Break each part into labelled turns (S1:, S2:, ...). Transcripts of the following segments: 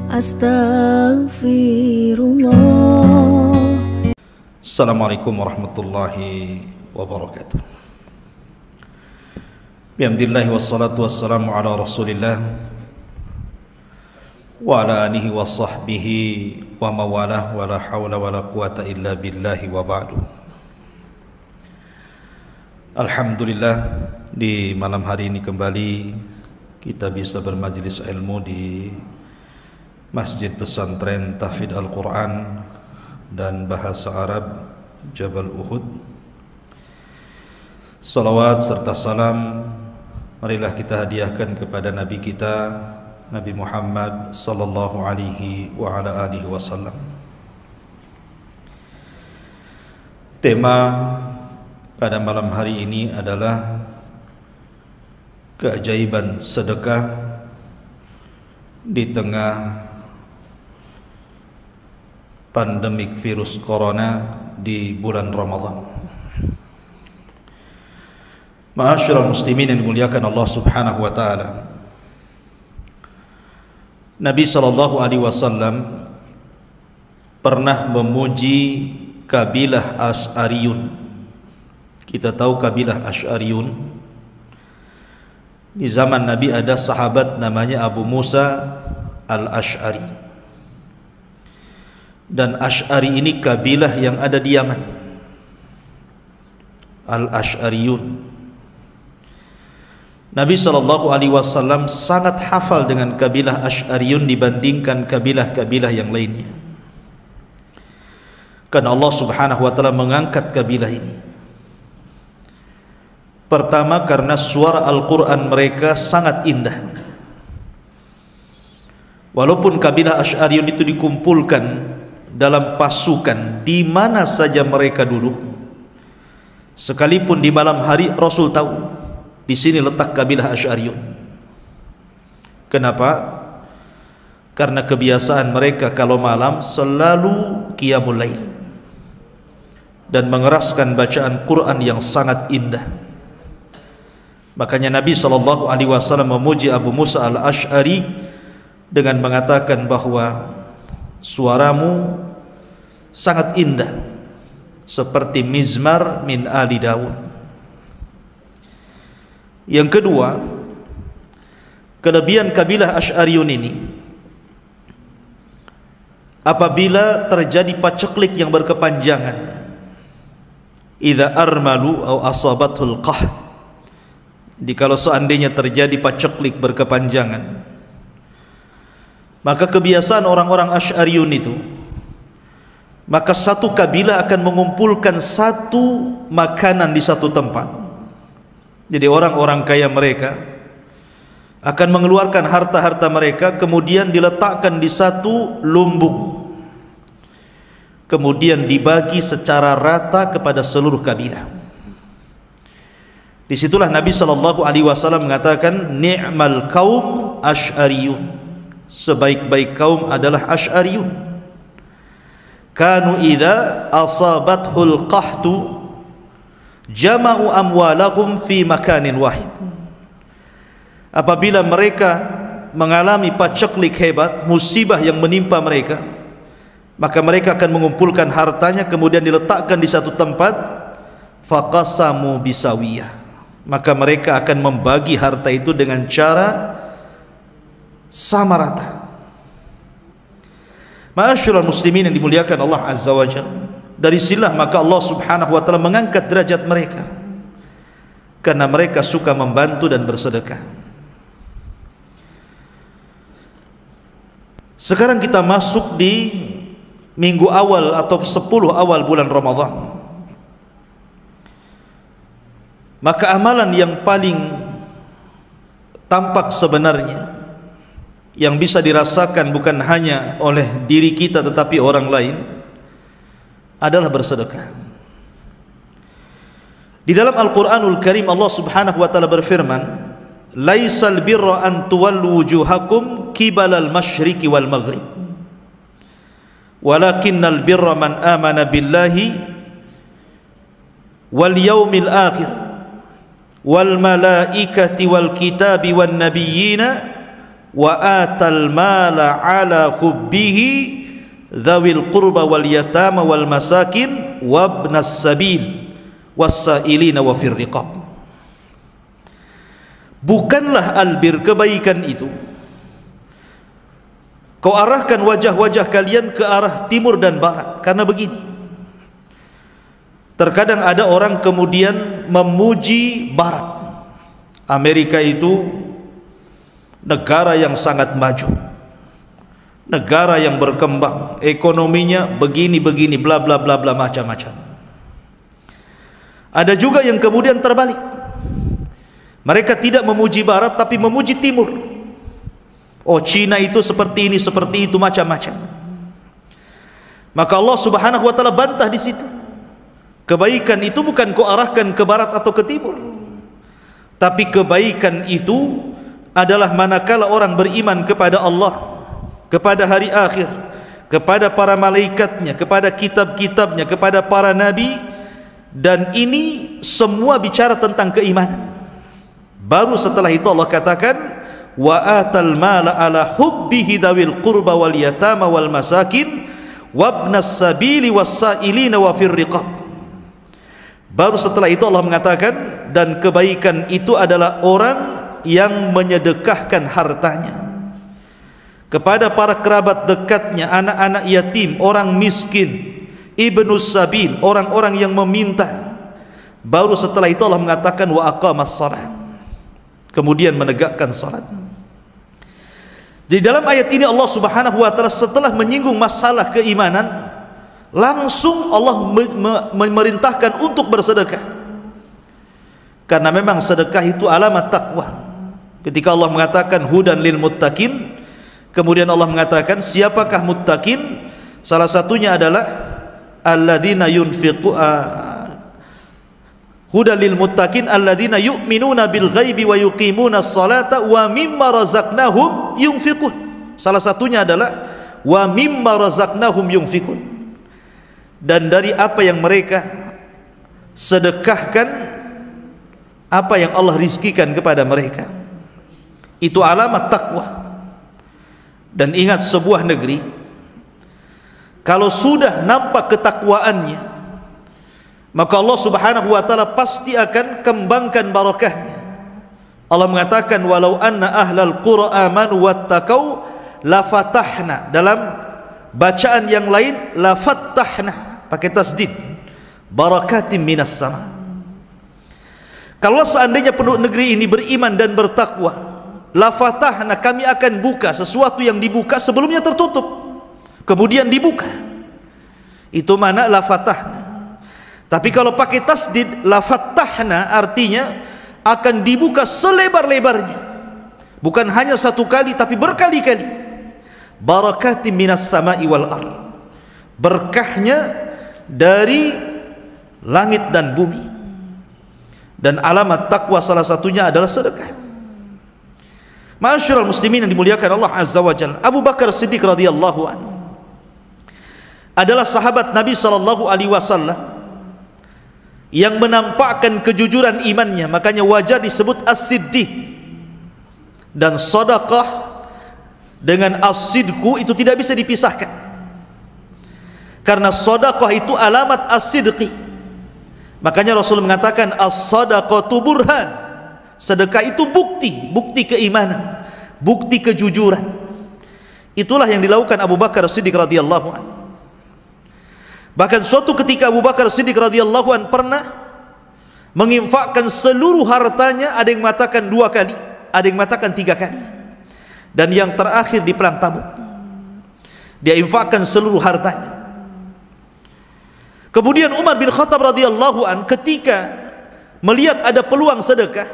S1: Astaghfirullah.
S2: Assalamualaikum warahmatullahi wabarakatuh. Bihamdillahi wassalatu wassalamu ala rasulillah wa ala alihi wa sahbihi wa mawalah wa la hawla wa la quwata illa billahi wa ba'du. Alhamdulillah, di malam hari ini kembali kita bisa bermajlis ilmu di Masjid Pesantren Tahfidz Al-Quran dan Bahasa Arab Jabal Uhud. Salawat serta salam marilah kita hadiahkan kepada Nabi kita, Nabi Muhammad sallallahu alaihi wa ala alihi wasallam. Tema pada malam hari ini adalah keajaiban sedekah di tengah pandemik virus corona di bulan Ramadan. Ma'asyiral muslimin yang dimuliakan Allah Subhanahu wa taala. Nabi sallallahu alaihi wasallam pernah memuji kabilah Asy'ariyun. Kita tahu kabilah Asy'ariyun. Di zaman Nabi ada sahabat namanya Abu Musa Al-Asy'ari. Dan Asy'ari ini kabilah yang ada di Yaman, Al-Asy'ariyun. Nabi SAW sangat hafal dengan kabilah Asy'ariyun dibandingkan kabilah-kabilah yang lainnya, karena Allah Subhanahu wa ta'ala mengangkat kabilah ini. Pertama, karena suara Al-Quran mereka sangat indah. Walaupun kabilah Asy'ariyun itu dikumpulkan dalam pasukan di mana saja mereka duduk, sekalipun di malam hari, Rasul tahu di sini letak kabilah Asy'ariyun. Kenapa? Karena kebiasaan mereka kalau malam selalu qiyamul lail dan mengeraskan bacaan Quran yang sangat indah. Makanya Nabi SAW memuji Abu Musa Al-Asy'ari dengan mengatakan bahwa suaramu sangat indah seperti mizmar min ali Daud. Yang kedua, kelebihan kabilah Asy'ariyun ini, apabila terjadi paceklik yang berkepanjangan, idza armalu atau asabathul qahd, jadi kalau seandainya terjadi paceklik berkepanjangan, maka kebiasaan orang-orang Asy'ariyun itu, maka satu kabilah akan mengumpulkan satu makanan di satu tempat. Jadi orang-orang kaya mereka akan mengeluarkan harta-harta mereka, kemudian diletakkan di satu lumbung, kemudian dibagi secara rata kepada seluruh kabilah. Disitulah Nabi SAW mengatakan, ni'mal kaum Asy'ariyun, sebaik-baik kaum adalah Asy'ariyun. Kanu idza asabathul qahtu jama'u amwalahum fi makanin wahid. Apabila mereka mengalami paceklik hebat, musibah yang menimpa mereka, maka mereka akan mengumpulkan hartanya kemudian diletakkan di satu tempat, faqasamu bisawiyah, maka mereka akan membagi harta itu dengan cara sama rata. Ma'asyiral muslimin yang dimuliakan Allah Azza wa Jalla, dari silah maka Allah Subhanahu wa ta'ala mengangkat derajat mereka, karena mereka suka membantu dan bersedekah. Sekarang kita masuk di minggu awal atau 10 awal bulan Ramadan. Maka amalan yang paling tampak sebenarnya, yang bisa dirasakan bukan hanya oleh diri kita tetapi orang lain, adalah bersedekah. Di dalam Al-Quranul Karim Allah Subhanahu wa ta'ala berfirman, laisal birra an tuwallu wujuhakum kibalal masyriqi wal maghrib walakinnal birra man amana billahi wal yaumil akhir wal malaikati wal kitabi wan nabiyyina wa atal mala ala hubbihi dzawil qurba wal yatama wal masakin wabnas sabil was-sailina wa fir riqab. Bukanlah albir, kebaikan itu kau arahkan wajah-wajah kalian ke arah timur dan barat. Karena begini, terkadang ada orang kemudian memuji barat. Amerika itu negara yang sangat maju, negara yang berkembang, ekonominya begini-begini, bla bla bla bla, macam-macam. Ada juga yang kemudian terbalik, mereka tidak memuji barat tapi memuji timur. Oh, Cina itu seperti ini, seperti itu, macam-macam. Maka Allah Subhanahu wa taala bantah di situ. Kebaikan itu bukan kau arahkan ke barat atau ke timur, tapi kebaikan itu adalah manakala orang beriman kepada Allah, kepada hari akhir, kepada para malaikatnya, kepada kitab-kitabnya, kepada para nabi, dan ini semua bicara tentang keimanan. Baru setelah itu Allah katakan wa atal mala ala hubbihi dzawil qurba wal yatama wal masakin wabnas sabili was-sailina wa fir riqab. Baru setelah itu Allah mengatakan, dan kebaikan itu adalah orang yang menyedekahkan hartanya kepada para kerabat dekatnya, anak-anak yatim, orang miskin, ibnus sabil, orang-orang yang meminta. Baru setelah itu Allah mengatakan wa aqamas shalah, kemudian menegakkan salat. Jadi dalam ayat ini Allah Subhanahu wa taala setelah menyinggung masalah keimanan, langsung Allah memerintahkan untuk bersedekah. Karena memang sedekah itu alamat takwa. Ketika Allah mengatakan hudan lil muttaqin, kemudian Allah mengatakan siapakah muttaqin? Salah satunya adalah alladzina yunfiqu hudan lil muttaqin alladzina yu'minuna bil ghaibi wa yuqimuna sholata wa mimma razaqnahum yunfiqun. Salah satunya adalah wa mimma razaqnahum yunfiqun, dan dari apa yang mereka sedekahkan, apa yang Allah rizkikan kepada mereka. Itu alamat takwa. Dan ingat, sebuah negeri kalau sudah nampak ketakwaannya, maka Allah Subhanahu wa taala pasti akan kembangkan barakahnya. Allah mengatakan walau anna ahlal qura amanu wattaqau lafatahna, dalam bacaan yang lain lafatahna pakai tasdid, barakatim minas sama. Kalau seandainya penduduk negeri ini beriman dan bertakwa, lafatahna, kami akan buka sesuatu yang dibuka sebelumnya tertutup, kemudian dibuka. Itu mana lafatahna. Tapi kalau pakai tasdid lafatahna, artinya akan dibuka selebar-lebarnya, bukan hanya satu kali tapi berkali-kali. Barakatim minas sama'i wal ardh, berkahnya dari langit dan bumi. Dan alamat takwa salah satunya adalah sedekah. Ma'asyiral muslimin yang dimuliakan Allah Azza wa Jalla, Abu Bakar Siddiq radhiyallahu anhu adalah sahabat Nabi sallallahu alaihi wasallam yang menampakkan kejujuran imannya, makanya wajar disebut as-siddiq. Dan sedekah dengan as-sidqu itu tidak bisa dipisahkan, karena sedekah itu alamat as-sidqi. Makanya Rasul mengatakan as-sadaqatu burhan, sedekah itu bukti keimanan, bukti kejujuran. Itulah yang dilakukan Abu Bakar Siddiq radhiyallahu anhu. Bahkan suatu ketika Abu Bakar Siddiq radhiyallahu anhu pernah menginfakkan seluruh hartanya, ada yang mengatakan 2 kali, ada yang mengatakan 3 kali, dan yang terakhir di perang Tabuk dia infakkan seluruh hartanya. Kemudian Umar bin Khattab radhiyallahu an ketika melihat ada peluang sedekah,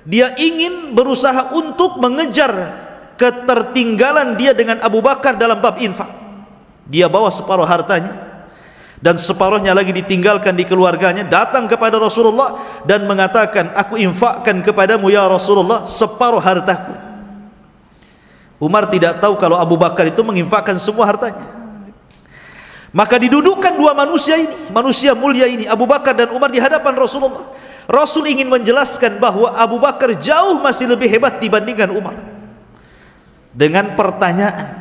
S2: dia ingin berusaha untuk mengejar ketertinggalan dia dengan Abu Bakar dalam bab infak. Dia bawa separuh hartanya dan separuhnya lagi ditinggalkan di keluarganya, datang kepada Rasulullah dan mengatakan, aku infakkan kepadamu ya Rasulullah separuh hartaku. Umar tidak tahu kalau Abu Bakar itu menginfakkan semua hartanya. Maka didudukkan 2 manusia ini, manusia mulia ini, Abu Bakar dan Umar, di hadapan Rasulullah. Rasul ingin menjelaskan bahwa Abu Bakar jauh masih lebih hebat dibandingkan Umar. dengan pertanyaan.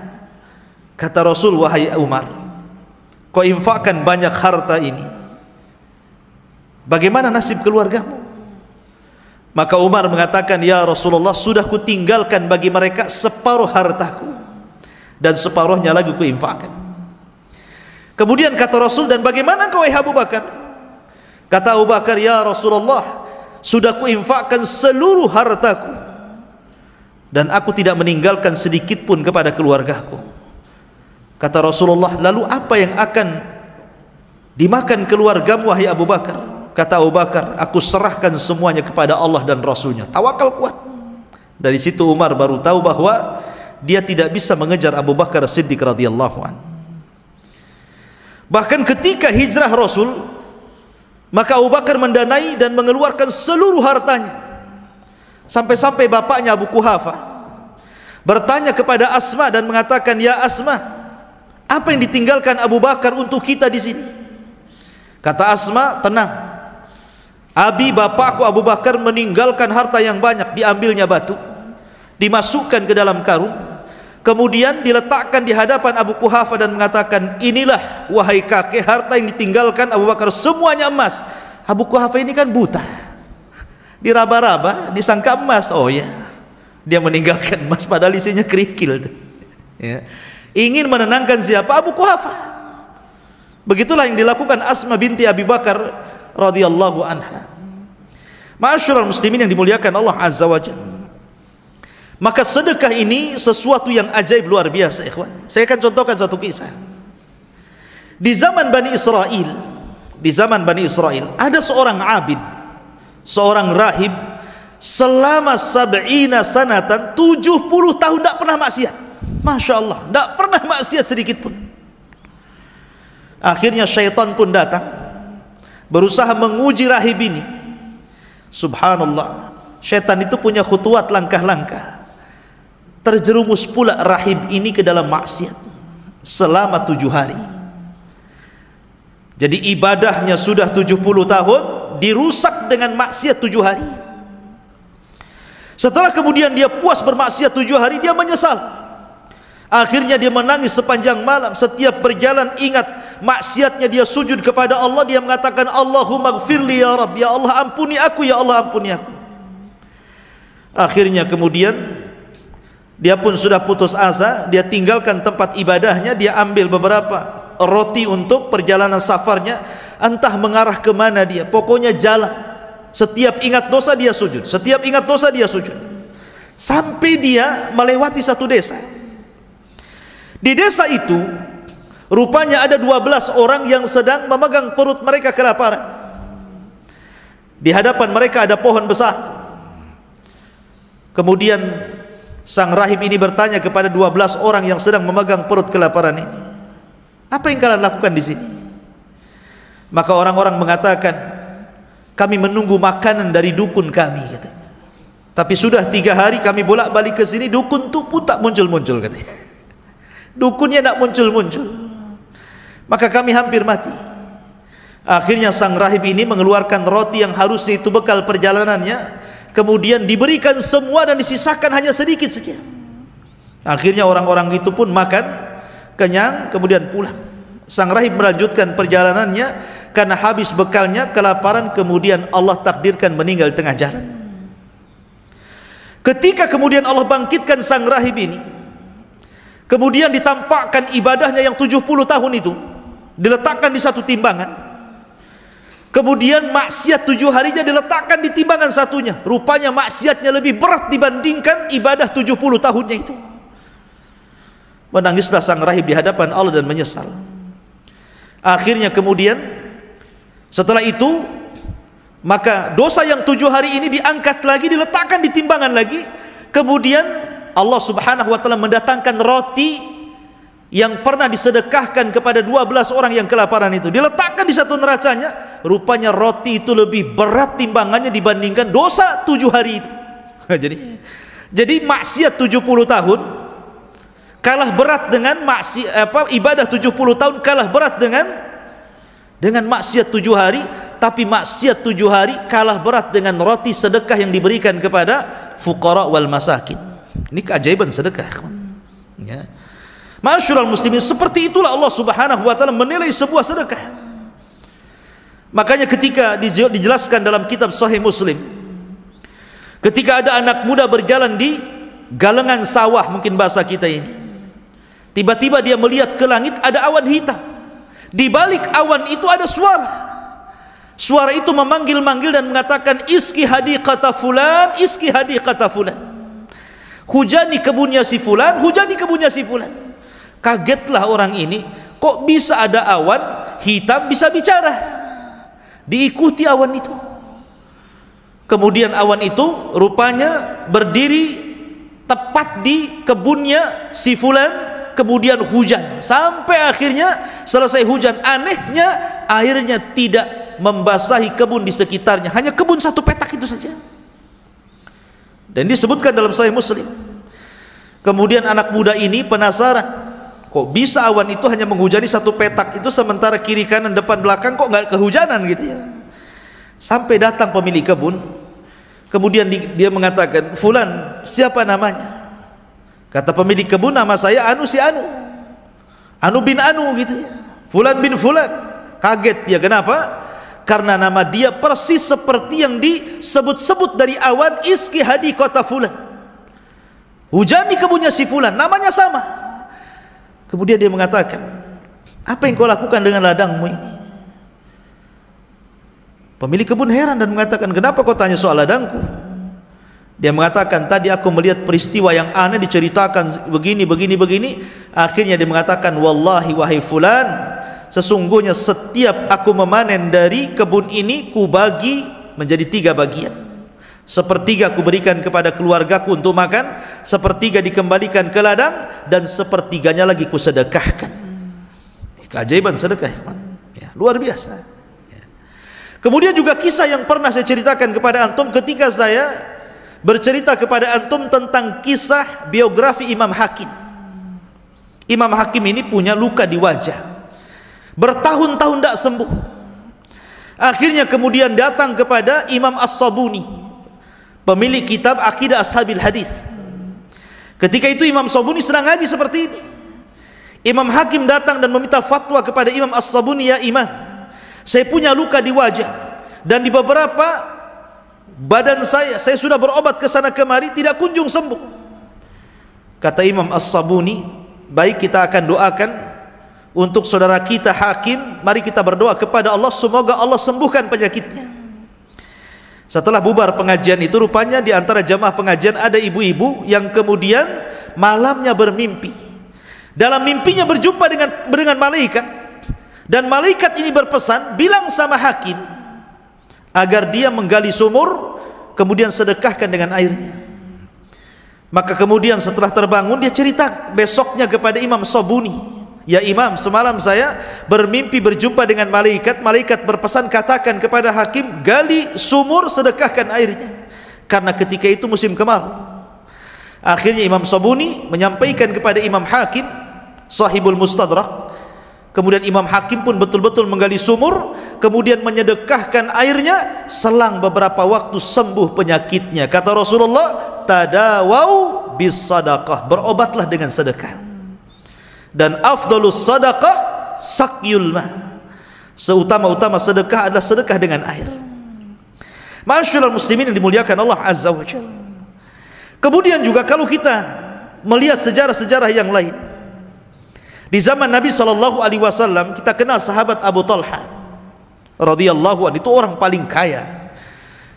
S2: Kata Rasul, wahai Umar, kau infakkan banyak harta ini, bagaimana nasib keluargamu? Maka Umar mengatakan, ya Rasulullah, sudah kutinggalkan bagi mereka separuh hartaku, dan separuhnya lagi kuinfakkan. Kemudian kata Rasul, dan bagaimana kau, Abu Bakar? Kata Abu Bakar, ya Rasulullah, sudah kuinfakkan seluruh hartaku, dan aku tidak meninggalkan sedikit pun kepada keluargaku. Kata Rasulullah, lalu apa yang akan dimakan keluargamu, wahai Abu Bakar? Kata Abu Bakar, aku serahkan semuanya kepada Allah dan Rasulnya. Tawakal kuat. Dari situ Umar baru tahu bahwa dia tidak bisa mengejar Abu Bakar Siddiq radhiyallahu anhu. Bahkan ketika hijrah Rasul, maka Abu Bakar mendanai dan mengeluarkan seluruh hartanya. Sampai-sampai bapaknya Abu Quhafa bertanya kepada Asma dan mengatakan, ya Asma, apa yang ditinggalkan Abu Bakar untuk kita di sini? Kata Asma, tenang, abi bapakku Abu Bakar meninggalkan harta yang banyak. Diambilnya batu, dimasukkan ke dalam karung, kemudian diletakkan di hadapan Abu Quhafa dan mengatakan, inilah wahai kakek harta yang ditinggalkan Abu Bakar, semuanya emas. Abu Quhafa ini kan buta, diraba-raba disangka emas. Oh ya, dia meninggalkan emas padahal isinya kerikil ya. Ingin menenangkan siapa? Abu Quhafa. Begitulah yang dilakukan Asma binti Abi Bakar radhiyallahu anha. Ma'asyiral muslimin yang dimuliakan Allah azza wajalla, maka sedekah ini sesuatu yang ajaib luar biasa, ikhwan. Saya akan contohkan satu kisah. Di zaman Bani Israel, ada seorang abid, seorang rahib, selama 70 sanatan, 70 tahun tidak pernah maksiat. Masya Allah, tidak pernah maksiat sedikit pun. Akhirnya syaitan pun datang, berusaha menguji rahib ini. Subhanallah, syaitan itu punya khutuwat, langkah-langkah. Terjerumus pula rahib ini ke dalam maksiat selama 7 hari. Jadi ibadahnya sudah 70 tahun, dirusak dengan maksiat 7 hari. Setelah kemudian dia puas bermaksiat 7 hari, dia menyesal. Akhirnya dia menangis sepanjang malam. Setiap berjalan ingat maksiatnya, dia sujud kepada Allah. Dia mengatakan, Allahumma gfirli ya Rabb, ya Allah ampuni aku, ya Allah ampuni aku. Akhirnya kemudian dia pun sudah putus asa. Dia tinggalkan tempat ibadahnya, dia ambil beberapa roti untuk perjalanan safarnya. Entah mengarah kemana dia, pokoknya jalan. Setiap ingat dosa dia sujud, setiap ingat dosa dia sujud, sampai dia melewati satu desa. Di desa itu rupanya ada 12 orang yang sedang memegang perut mereka kelaparan. Di hadapan mereka ada pohon besar. Kemudian sang rahib ini bertanya kepada 12 orang yang sedang memegang perut kelaparan ini, apa yang kalian lakukan di sini? Maka orang-orang mengatakan, kami menunggu makanan dari dukun kami, katanya. Tapi sudah 3 hari kami bolak-balik ke sini, dukun tuh pun tak muncul-muncul, katanya. Dukunnya tidak muncul-muncul, maka kami hampir mati. Akhirnya sang rahib ini mengeluarkan roti yang harusnya itu bekal perjalanannya, kemudian diberikan semua dan disisakan hanya sedikit saja. Akhirnya orang-orang itu pun makan kenyang, kemudian pulang. Sang rahib melanjutkan perjalanannya karena habis bekalnya, kelaparan, kemudian Allah takdirkan meninggal tengah jalan. Ketika kemudian Allah bangkitkan sang rahib ini, kemudian ditampakkan ibadahnya yang 70 tahun itu, diletakkan di satu timbangan. Kemudian maksiat 7 harinya diletakkan di timbangan satunya. Rupanya maksiatnya lebih berat dibandingkan ibadah 70 tahunnya itu. Menangislah sang rahib di hadapan Allah dan menyesal. Akhirnya kemudian setelah itu, maka dosa yang 7 hari ini diangkat lagi, diletakkan di timbangan lagi. Kemudian Allah subhanahu wa ta'ala mendatangkan roti yang pernah disedekahkan kepada 12 orang yang kelaparan itu, diletakkan di satu neracanya. Rupanya roti itu lebih berat timbangannya dibandingkan dosa 7 hari itu. Jadi maksiat 70 tahun kalah berat dengan ibadah 70 tahun kalah berat dengan maksiat 7 hari. Tapi maksiat 7 hari kalah berat dengan roti sedekah yang diberikan kepada fuqara wal masakin. Ini keajaiban sedekah. Ya. Ma'asyiral muslimin, seperti itulah Allah Subhanahu wa taala menilai sebuah sedekah. Makanya ketika dijelaskan dalam kitab Sahih Muslim, ketika ada anak muda berjalan di galengan sawah, mungkin bahasa kita ini, tiba-tiba dia melihat ke langit ada awan hitam. Di balik awan itu ada suara. Suara itu memanggil-manggil dan mengatakan, iski hadiqata fulan, iski hadiqata fulan. Hujani kebunnya si fulan, hujani kebunnya si fulan. Kagetlah orang ini, kok bisa ada awan hitam bisa bicara. Diikuti awan itu. Kemudian awan itu rupanya berdiri tepat di kebunnya si fulan, kemudian hujan. Sampai akhirnya selesai hujan, anehnya airnya tidak membasahi kebun di sekitarnya, hanya kebun satu petak itu saja. Dan disebutkan dalam Sahih Muslim. Kemudian anak muda ini penasaran, kok bisa awan itu hanya menghujani satu petak itu, sementara kiri kanan depan belakang kok nggak kehujanan gitu ya. Sampai datang pemilik kebun, kemudian dia mengatakan, fulan, siapa namanya? Kata pemilik kebun, nama saya Anu si Anu, Anu bin Anu gitu ya, fulan bin fulan. Kaget dia, kenapa? Karena nama dia persis seperti yang disebut-sebut dari awan, iski hadiqata fulan, hujan di kebunnya si fulan, namanya sama. Kemudian dia mengatakan, apa yang kau lakukan dengan ladangmu ini? Pemilik kebun heran dan mengatakan, kenapa kau tanya soal ladangku? Dia mengatakan, tadi aku melihat peristiwa yang aneh diceritakan begini. Akhirnya dia mengatakan, wallahi wahai fulan, sesungguhnya setiap aku memanen dari kebun ini, ku bagi menjadi 3 bagian. Sepertiga ku berikan kepada keluargaku untuk makan, sepertiga dikembalikan ke ladang, dan sepertiganya lagi ku sedekahkan. Keajaiban sedekah, ya, luar biasa. Ya. Kemudian juga kisah yang pernah saya ceritakan kepada antum ketika saya bercerita kepada antum tentang kisah biografi Imam Hakim. Imam Hakim ini punya luka di wajah, bertahun-tahun tidak sembuh. Akhirnya kemudian datang kepada Imam As-Sabuni, pemilik kitab Aqidah Ashabil Hadis. Ketika itu Imam Sabuni sedang ngaji seperti ini. Imam Hakim datang dan meminta fatwa kepada Imam As-Sabuni, ya Imam, saya punya luka di wajah dan di beberapa badan saya sudah berobat ke sana kemari, tidak kunjung sembuh. Kata Imam As-Sabuni, baik, kita akan doakan untuk saudara kita Hakim, mari kita berdoa kepada Allah semoga Allah sembuhkan penyakitnya. Setelah bubar pengajian itu, rupanya di antara jamaah pengajian ada ibu-ibu yang kemudian malamnya bermimpi. Dalam mimpinya berjumpa dengan malaikat, dan malaikat ini berpesan, bilang sama Hakim agar dia menggali sumur, kemudian sedekahkan dengan airnya. Maka kemudian setelah terbangun, dia cerita besoknya kepada Imam Sabuni, ya Imam, semalam saya bermimpi berjumpa dengan malaikat. Malaikat berpesan, katakan kepada Hakim, gali sumur, sedekahkan airnya, karena ketika itu musim kemarau. Akhirnya Imam Sabuni menyampaikan kepada Imam Hakim, Sahibul Mustadrak. Kemudian Imam Hakim pun betul-betul menggali sumur, kemudian menyedekahkan airnya. Selang beberapa waktu sembuh penyakitnya. Kata Rasulullah, tadawau bis sadaqah, berobatlah dengan sedekah. Dan afdalus sadaqah sakyul ma, seutama-utama sedekah adalah sedekah dengan air. Ma'asyiral muslimin yang dimuliakan Allah Azza wa Jalla. Kemudian juga kalau kita melihat sejarah-sejarah yang lain, di zaman Nabi SAW, kita kenal sahabat Abu Talha radhiyallahu anhu, itu orang paling kaya,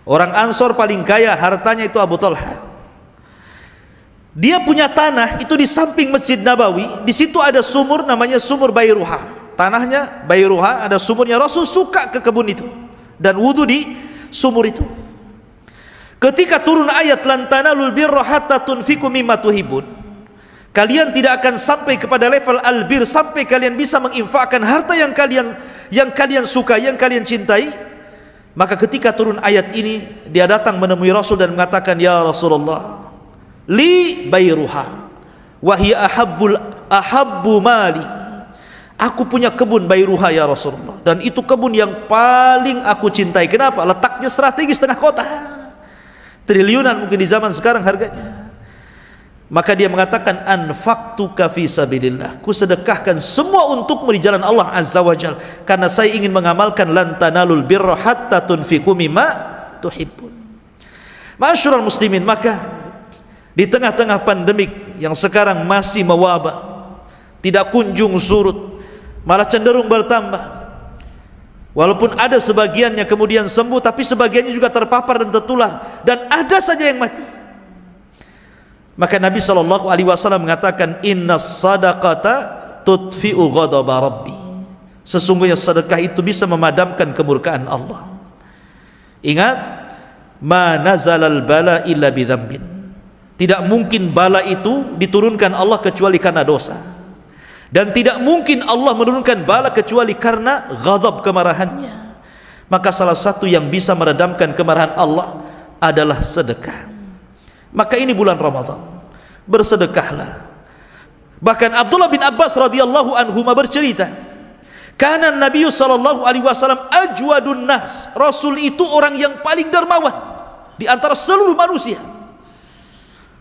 S2: orang Ansor paling kaya, hartanya itu Abu Talha. Dia punya tanah itu di samping Masjid Nabawi. Di situ ada sumur namanya sumur Bayruha. Tanahnya Bayruha, ada sumurnya. Rasul suka ke kebun itu dan wudu di sumur itu. Ketika turun ayat lan tanalul birra hatta tunfiqu mimma tuhibbun, kalian tidak akan sampai kepada level albir sampai kalian bisa menginfakkan harta yang kalian suka, yang kalian cintai. Maka ketika turun ayat ini, dia datang menemui Rasul dan mengatakan, ya Rasulullah, li Bayruha wa hiya ahabbu mali, aku punya kebun Bayruha ya Rasulullah, dan itu kebun yang paling aku cintai. Kenapa? Letaknya strategis tengah kota, triliunan mungkin di zaman sekarang harganya. Maka dia mengatakan, anfaqtuka fi sabilillah, ku sedekahkan semua untukmu di jalan Allah Azza wa Jalla, karena saya ingin mengamalkan lan tanalul birra hatta tunfiqu mimma tuhibbun. Ma'asyiral muslimin, maka di tengah-tengah pandemik yang sekarang masih mewabah, tidak kunjung surut, malah cenderung bertambah. Walaupun ada sebagiannya kemudian sembuh, tapi sebagiannya juga terpapar dan tertular, dan ada saja yang mati. Maka Nabi SAW mengatakan, inna sadaqata tudfi'u ghadaba rabbi, sesungguhnya sedekah itu bisa memadamkan kemurkaan Allah. Ingat, ma nazalal bala illa bidzambin, tidak mungkin bala itu diturunkan Allah kecuali karena dosa, dan tidak mungkin Allah menurunkan bala kecuali karena ghadab, kemarahannya. Maka salah satu yang bisa meredamkan kemarahan Allah adalah sedekah. Maka ini bulan Ramadan, bersedekahlah. Bahkan Abdullah bin Abbas radhiyallahu anhuma bercerita, kana Nabi sallallahu alaihi wasallam ajwadun nas, Rasul itu orang yang paling dermawan di antara seluruh manusia.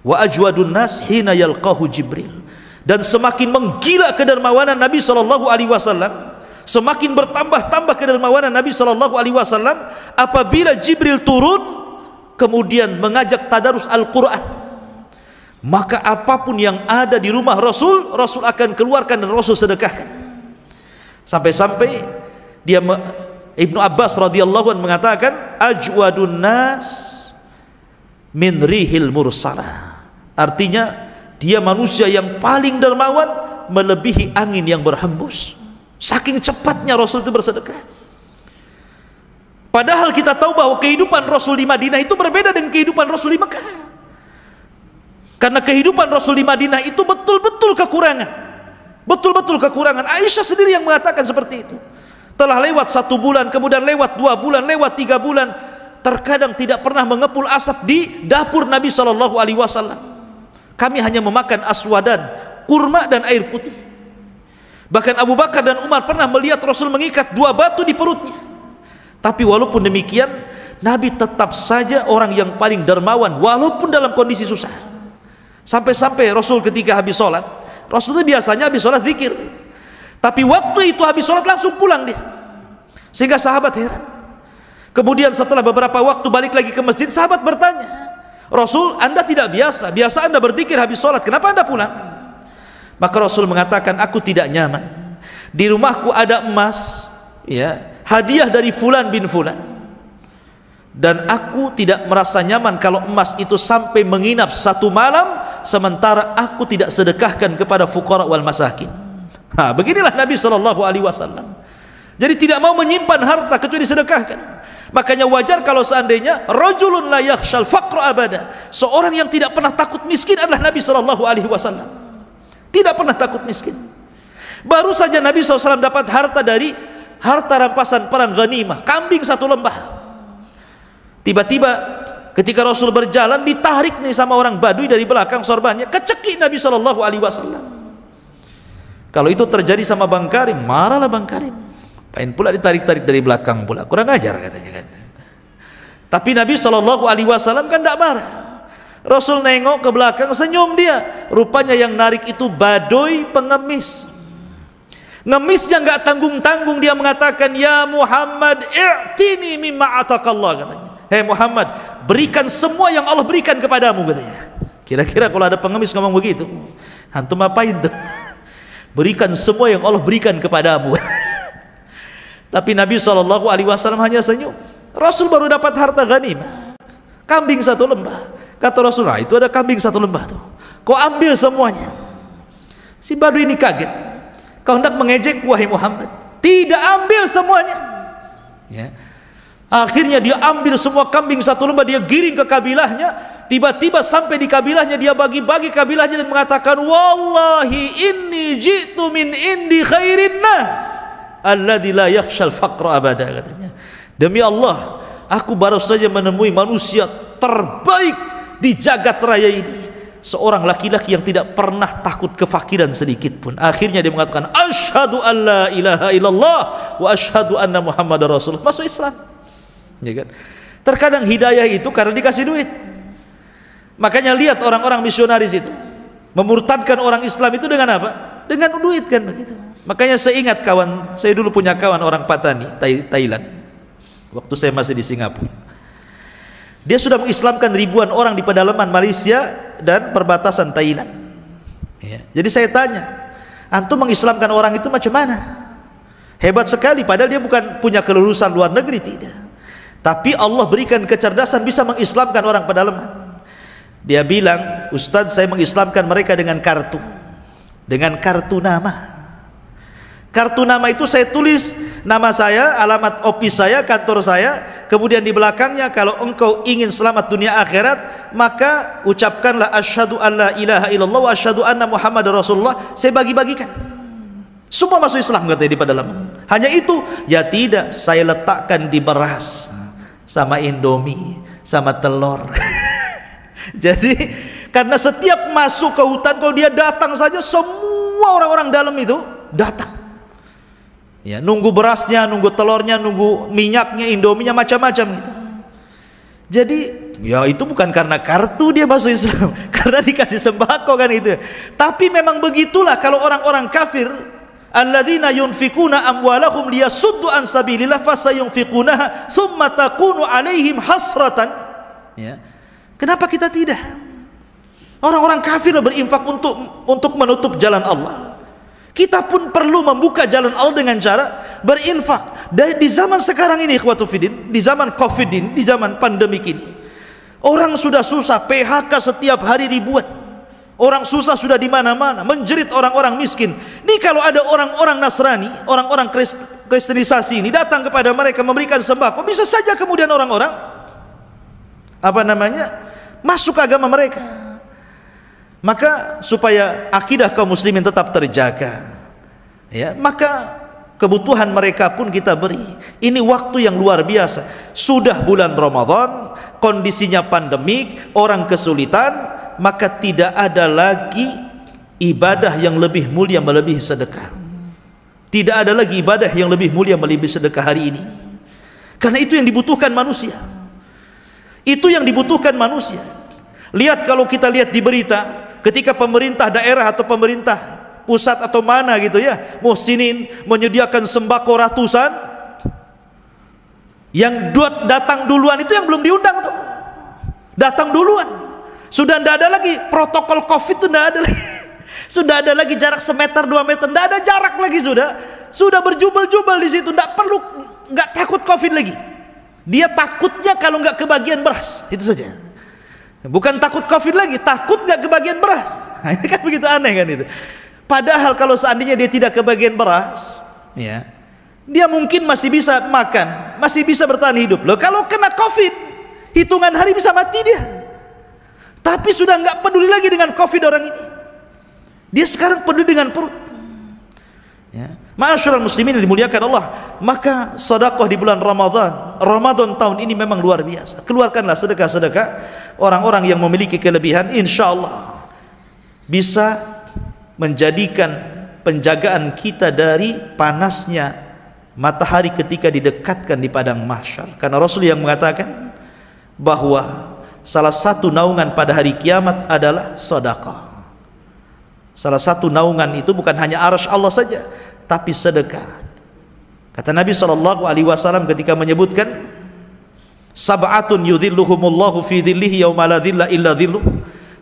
S2: Wa ajwadun nas hina yalqahu Jibril, dan semakin menggila kedermawanan Nabi sallallahu alaihi wasallam, semakin bertambah-tambah kedermawanan Nabi sallallahu alaihi wasallam apabila Jibril turun kemudian mengajak tadarus Al-Quran. Maka apapun yang ada di rumah Rasul, Rasul akan keluarkan dan Rasul sedekahkan. Sampai-sampai dia Ibnu Abbas radhiyallahu anhu mengatakan, ajwadun nas min rihil mursalah, artinya dia manusia yang paling dermawan melebihi angin yang berhembus. Saking cepatnya Rasul itu bersedekah. Padahal kita tahu bahwa kehidupan Rasul di Madinah itu berbeda dengan kehidupan Rasul di Mekah. Karena kehidupan Rasul di Madinah itu betul-betul kekurangan. Betul-betul kekurangan. Aisyah sendiri yang mengatakan seperti itu. Telah lewat 1 bulan, kemudian lewat 2 bulan, lewat 3 bulan, terkadang tidak pernah mengepul asap di dapur Nabi SAW. Kami hanya memakan aswadan, kurma dan air putih. Bahkan Abu Bakar dan Umar pernah melihat Rasul mengikat 2 batu di perutnya. Tapi walaupun demikian, Nabi tetap saja orang yang paling dermawan walaupun dalam kondisi susah. Sampai-sampai Rasul ketika habis sholat, Rasul itu biasanya habis sholat zikir, tapi waktu itu habis sholat langsung pulang dia, sehingga sahabat heran. Kemudian setelah beberapa waktu balik lagi ke masjid, sahabat bertanya, Rasul, anda tidak biasa anda berzikir habis sholat, kenapa anda pulang? Maka Rasul mengatakan, aku tidak nyaman, di rumahku ada emas, ya, hadiah dari fulan bin fulan, dan aku tidak merasa nyaman kalau emas itu sampai menginap 1 malam sementara aku tidak sedekahkan kepada fuqara wal masakin. Beginilah Nabi SAW. Jadi tidak mau menyimpan harta kecuali sedekahkan. Makanya wajar kalau seandainya rajulun la yakhshal faqra abada, seorang yang tidak pernah takut miskin adalah Nabi SAW. Tidak pernah takut miskin. Baru saja Nabi SAW dapat harta dari harta rampasan perang ghanimah, kambing 1 lembah. Tiba-tiba ketika Rasul berjalan, ditarik nih sama orang Badui dari belakang sorbannya, kecekik Nabi SAW. Kalau itu terjadi sama Bang Karim, marahlah Bang Karim. Pengen pula ditarik-tarik dari belakang pula, kurang ajar katanya kan. Tapi Nabi SAW kan tidak marah. Rasul nengok ke belakang, senyum dia. Rupanya yang narik itu Badui pengemis. Ngemisnya nggak tanggung-tanggung, dia mengatakan, ya Muhammad, i'tini mimma atakallah, katanya. Hei Muhammad, berikan semua yang Allah berikan kepadamu, katanya. Kira-kira kalau ada pengemis ngomong begitu, antum apain tuh? Berikan semua yang Allah berikan kepadamu. Tapi Nabi SAW hanya senyum. Rasul baru dapat harta ghanimah, kambing 1 lembah. Kata Rasul, nah itu ada kambing 1 lembah tuh, kau ambil semuanya. Si Badui ini kaget. Kau hendak mengejek, wahai Muhammad, tidak, ambil semuanya, ya. Akhirnya dia ambil semua kambing 1 lembah, dia giring ke kabilahnya. Tiba-tiba sampai di kabilahnya, dia bagi-bagi kabilahnya dan mengatakan, wallahi inni ji'tu min indi khairin nas alladzi la yakhshal faqra abada, katanya. Demi Allah, aku baru saja menemui manusia terbaik di jagat raya ini, seorang laki-laki yang tidak pernah takut kefakiran sedikit pun. Akhirnya dia mengatakan, asyhadu an la ilaha illallah wa asyhadu anna muhammadar rasulullah, masuk Islam, ya kan? Terkadang hidayah itu karena dikasih duit. Makanya lihat orang-orang misionaris itu, Memurtadkan orang Islam itu dengan apa? Dengan duit kan begitu. Makanya saya ingat kawan, saya dulu punya kawan orang Patani, Thailand. Waktu saya masih di Singapura. Dia sudah mengislamkan ribuan orang di pedalaman Malaysia dan perbatasan Thailand. Ya. Jadi saya tanya, antum mengislamkan orang itu macam mana? Hebat sekali, padahal dia bukan punya kelulusan luar negeri, tidak. Tapi Allah berikan kecerdasan bisa mengislamkan orang pedalaman. Dia bilang, Ustadz, saya mengislamkan mereka dengan kartu nama. Kartu nama itu saya tulis nama saya, alamat office saya, kantor saya, kemudian di belakangnya, kalau engkau ingin selamat dunia akhirat, maka ucapkanlah asyhadu an la ilaha illallah wa asyhadu anna Muhammad Rasulullah. Saya bagi-bagikan, semua masuk Islam katanya di pedalaman. Hanya itu? Ya tidak, saya letakkan di beras sama Indomie sama telur. Jadi karena setiap masuk ke hutan, kalau dia datang saja, semua orang-orang dalam itu datang. Ya, nunggu berasnya, nunggu telurnya, nunggu minyaknya, Indominya, macam-macam gitu. Jadi ya itu bukan karena kartu dia masuk Islam, karena dikasih sembako kan itu. Tapi memang begitulah kalau orang-orang kafir, alladzina yunfikuna amwalahum liyasuddu an sabilillah fasayunfikunaha thumma takunu alaihim hasratan. Ya. Kenapa kita tidak? Orang-orang kafir berinfak untuk menutup jalan Allah. Kita pun perlu membuka jalan Allah dengan cara berinfak. Dan di zaman sekarang ini, ikhwatu fiddin, di zaman Covid ini, di zaman pandemik ini, orang sudah susah, PHK setiap hari ribuan. Orang susah sudah di mana-mana, menjerit orang-orang miskin. Ini kalau ada orang-orang Nasrani, orang-orang Kristenisasi ini datang kepada mereka memberikan sembako, bisa saja kemudian orang-orang masuk agama mereka. Maka supaya akidah kaum muslimin tetap terjaga, ya, maka kebutuhan mereka pun kita beri. Ini waktu yang luar biasa. Sudah bulan Ramadan, kondisinya pandemik, orang kesulitan, maka tidak ada lagi ibadah yang lebih mulia melebihi sedekah. Tidak ada lagi ibadah yang lebih mulia melebihi sedekah hari ini. Karena itu yang dibutuhkan manusia. Itu yang dibutuhkan manusia. Lihat, kalau kita lihat di berita, ketika pemerintah daerah atau pemerintah pusat atau mana gitu ya, muhsinin menyediakan sembako ratusan, yang datang duluan itu yang belum diundang tuh, datang duluan. Sudah tidak ada lagi protokol Covid, itu tidak ada lagi. Sudah ada lagi jarak semeter 2 meter, tidak ada jarak lagi, sudah berjubel-jubel di situ, tidak perlu, nggak takut Covid lagi. Dia takutnya kalau nggak kebagian beras, itu saja. Bukan takut Covid lagi, takut nggak kebagian beras. Ini kan begitu aneh kan itu. Padahal kalau seandainya dia tidak kebagian beras, ya, dia mungkin masih bisa makan, masih bisa bertahan hidup. Loh, kalau kena Covid, hitungan hari bisa mati dia. Tapi sudah nggak peduli lagi dengan Covid orang ini. Dia sekarang peduli dengan perut. Ya. Ma'asyiral muslimin yang dimuliakan Allah, maka sedekah di bulan Ramadan tahun ini memang luar biasa. Keluarkanlah sedekah-sedekah. Orang-orang yang memiliki kelebihan, insya Allah bisa menjadikan penjagaan kita dari panasnya matahari ketika didekatkan di padang mahsyar. Karena Rasul yang mengatakan bahwa salah satu naungan pada hari kiamat adalah sedekah. Salah satu naungan itu bukan hanya arasy Allah saja, tapi sedekah. Kata Nabi SAW ketika menyebutkan, sab'atun yudhilluhumullahu fi dhillihi yauma la dhilla illa dhilluh.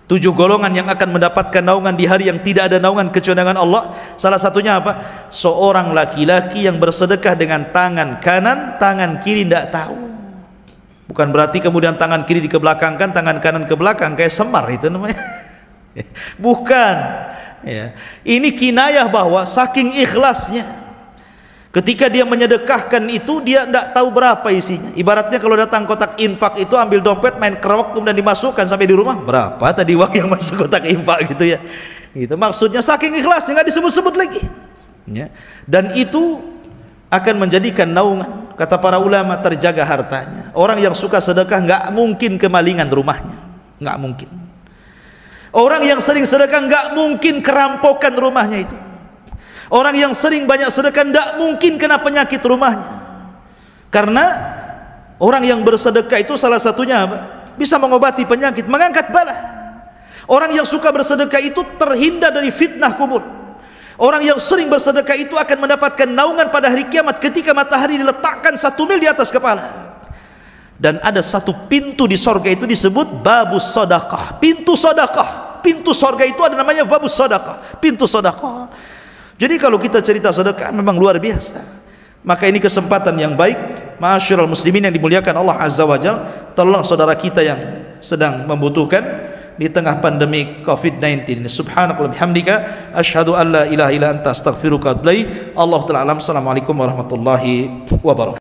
S2: 7 golongan yang akan mendapatkan naungan di hari yang tidak ada naungan kecuali dengan Allah. Salah satunya apa? Seorang laki-laki yang bersedekah dengan tangan kanan, tangan kiri tidak tahu. Bukan berarti kemudian tangan kiri dikebelakangkan, tangan kanan ke belakang kayak Semar itu namanya. Bukan. Ya. Ini kinayah bahwa saking ikhlasnya, ketika dia menyedekahkan itu, dia tidak tahu berapa isinya. Ibaratnya kalau datang kotak infak itu, ambil dompet, main kerewak, kemudian dimasukkan sampai di rumah, berapa tadi uang yang masuk kotak infak gitu ya. Gitu. Maksudnya saking ikhlasnya, nggak disebut-sebut lagi. Ya. Dan itu akan menjadikan naungan. Kata para ulama, terjaga hartanya. Orang yang suka sedekah nggak mungkin kemalingan rumahnya, nggak mungkin. Orang yang sering sedekah nggak mungkin kerampokan rumahnya itu. Orang yang sering banyak sedekah tidak mungkin kena penyakit rumahnya. Karena orang yang bersedekah itu salah satunya apa? Bisa mengobati penyakit, mengangkat bala. Orang yang suka bersedekah itu terhindar dari fitnah kubur. Orang yang sering bersedekah itu akan mendapatkan naungan pada hari kiamat ketika matahari diletakkan 1 mil di atas kepala. Dan ada satu pintu di sorga itu disebut babus sedekah, pintu sedekah. Pintu sorga itu ada namanya babus sedekah, pintu sedekah. Jadi kalau kita cerita sedekah memang luar biasa. Maka ini kesempatan yang baik, ma'asyiral muslimin yang dimuliakan Allah Azza wa Jalla, tolong saudara kita yang sedang membutuhkan di tengah pandemi COVID-19 ini. Subhanakallahumma bihamdika asyhadu an la ilaha illa anta astaghfiruka wa atubu ilaik. Allahu ta'ala alam. Assalamualaikum warahmatullahi wabarakatuh.